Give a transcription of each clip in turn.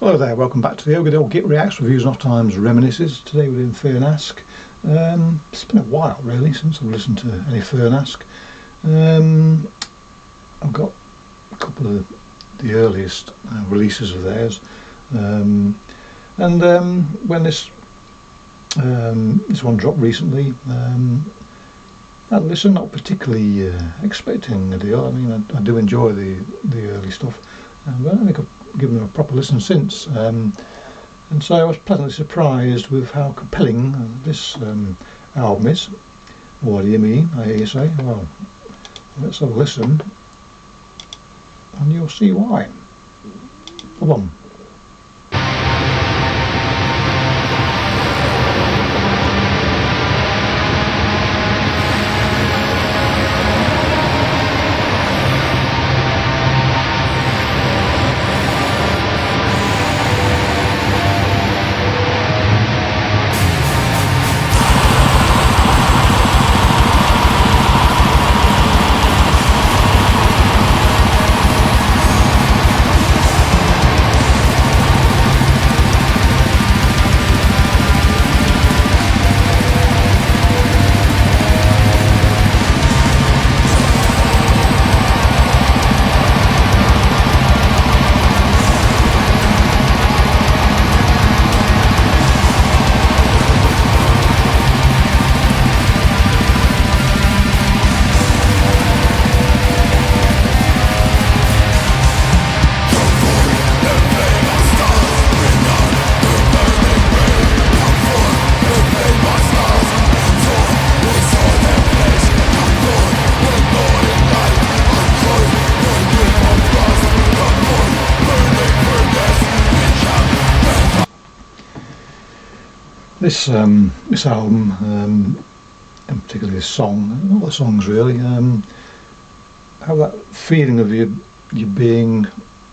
Hello there, welcome back to the Ogre Git Reacts, Reviews and Oft-Times Reminisces. Today we're in Fyrnask. It's been a while really since I've listened to any Fyrnask. I've got a couple of the earliest releases of theirs, and when this one dropped recently, I listened, not particularly expecting a deal. I mean, I do enjoy the early stuff, but I think I've given them a proper listen since, and so I was pleasantly surprised with how compelling this album is. What do you mean, I hear you say? Well, let's have a listen and you'll see why. Come on. This album, and particularly this song, all the songs really, have that feeling of you being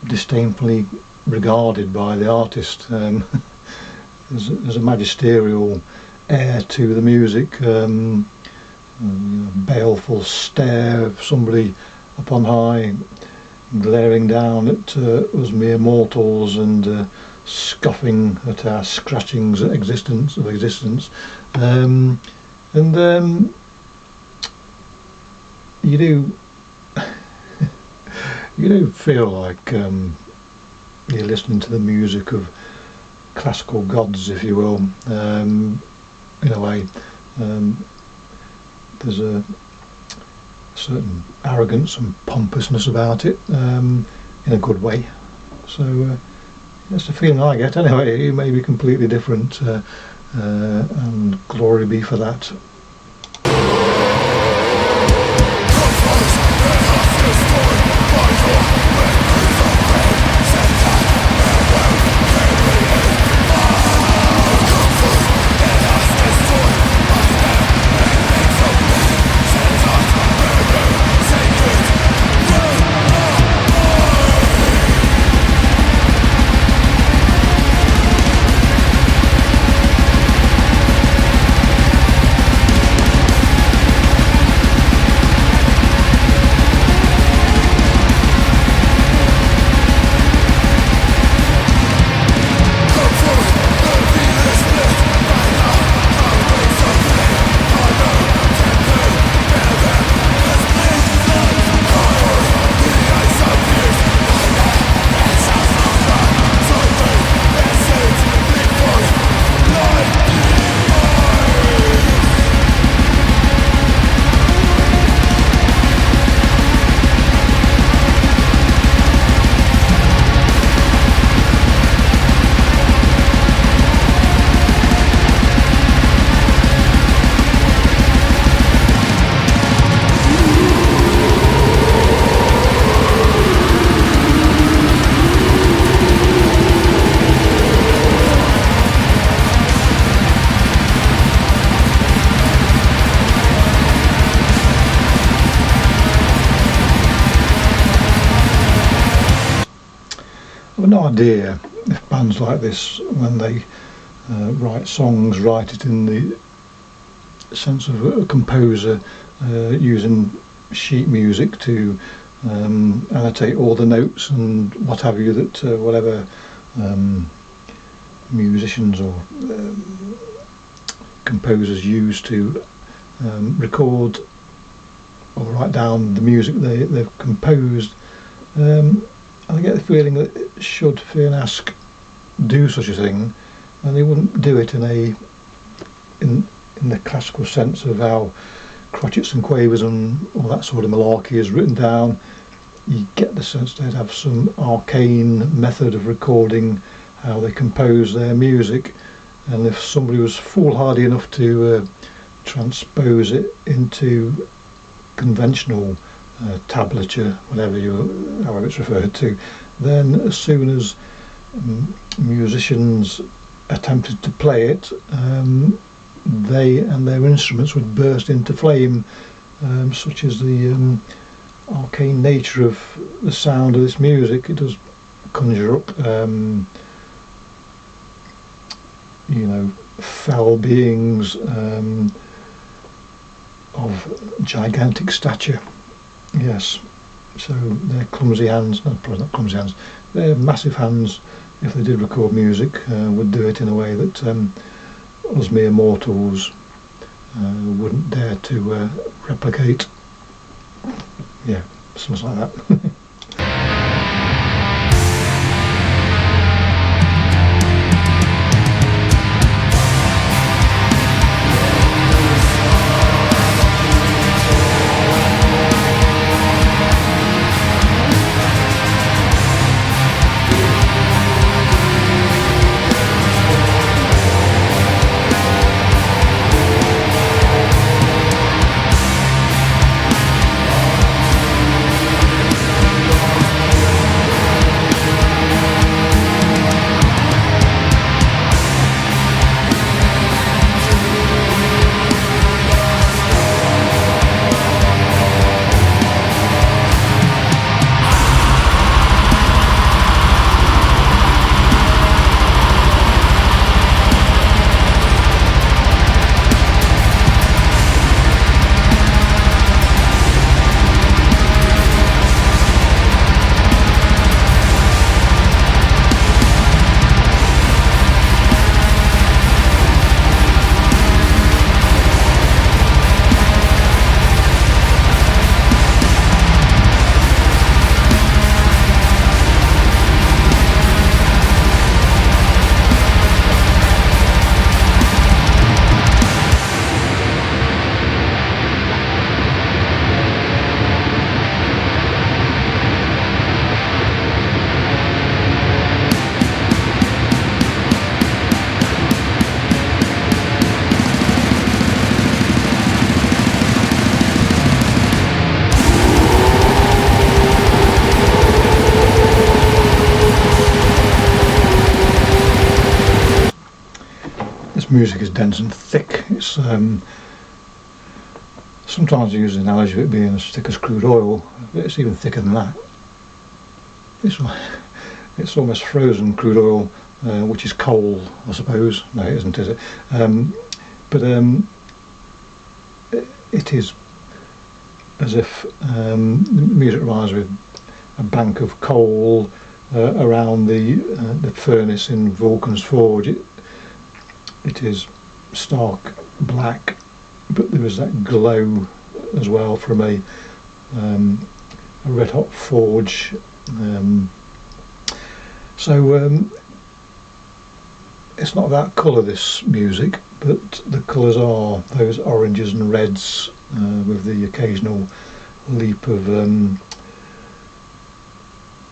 disdainfully regarded by the artist. There's a magisterial air to the music, baleful stare of somebody up on high, glaring down at us mere mortals and scoffing at our scratchings of existence, and you do you do feel like you're listening to the music of classical gods, if you will, in a way. There's a certain arrogance and pompousness about it, in a good way. So that's the feeling I get anyway. It may be completely different, and glory be for that. I've no idea if bands like this, when they write songs, write it in the sense of a composer using sheet music to annotate all the notes and what have you, that whatever musicians or composers use to record or write down the music they've composed. And I get the feeling that should Fyrnask do such a thing, and they wouldn't do it in the classical sense of how crotchets and quavers and all that sort of malarkey is written down. You get the sense they'd have some arcane method of recording how they compose their music, and if somebody was foolhardy enough to transpose it into conventional tablature, however it's referred to, then as soon as musicians attempted to play it, they and their instruments would burst into flame, such as the arcane nature of the sound of this music. It does conjure up fell beings of gigantic stature. Yes, so their clumsy hands, probably not clumsy hands, their massive hands, if they did record music, would do it in a way that us mere mortals wouldn't dare to replicate. Yeah, something like that. Music is dense and thick. It's sometimes I use the analogy of it being as thick as crude oil, but it's even thicker than that. It's almost frozen crude oil, which is coal, I suppose. No, it isn't, is it? But it is as if the music reminds me of a bank of coal around the furnace in Vulcan's Forge. It is stark black, but there is that glow as well from a red hot forge. So it's not about colour, this music, but the colours are those oranges and reds with the occasional leap of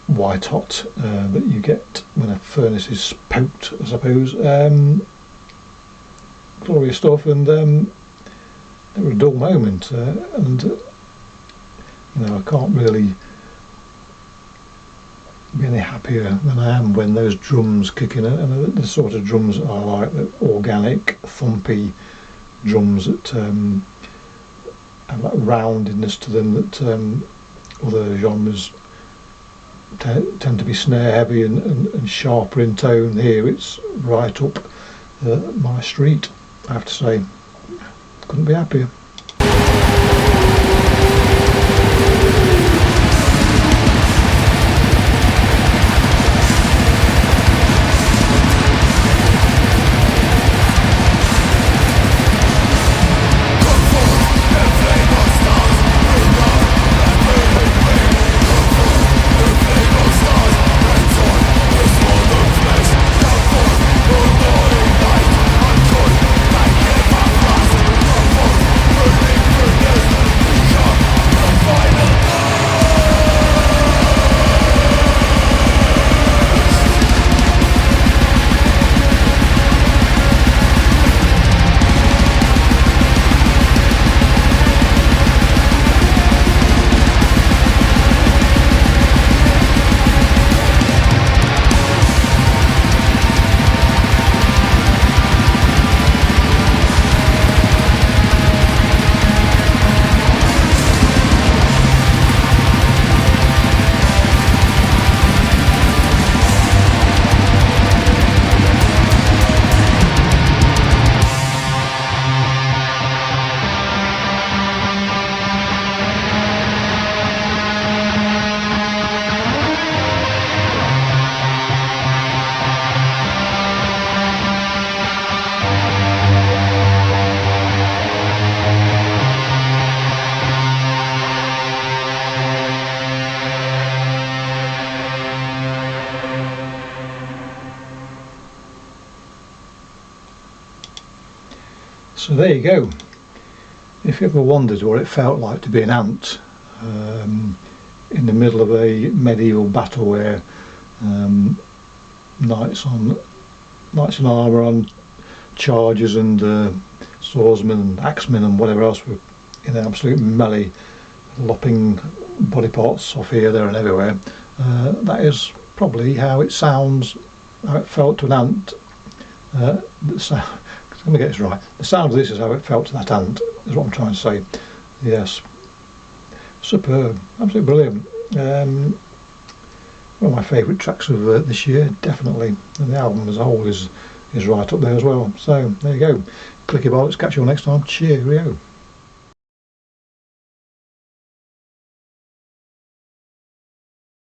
white hot that you get when a furnace is poked, I suppose. Glorious stuff, and never a dull moment, and I can't really be any happier than I am when those drums kick in, and the sort of drums I like, the organic, thumpy drums that have that roundedness to them that other genres tend to be snare heavy and sharper in tone. Here it's right up my street, I have to say. Couldn't be happier. So there you go. If you ever wondered what it felt like to be an ant in the middle of a medieval battle where knights in armour on chargers and swordsmen and axemen and whatever else were in an absolute melee, lopping body parts off here, there and everywhere, that is probably how it sounds, how it felt to an ant. Let me get this right. The sound of this is how it felt to that ant, is what I'm trying to say. Yes. Superb. Absolutely brilliant. One of my favourite tracks of this year, definitely. And the album as a whole is right up there as well. So, there you go. Clicky bollocks. Catch you all next time. Cheerio.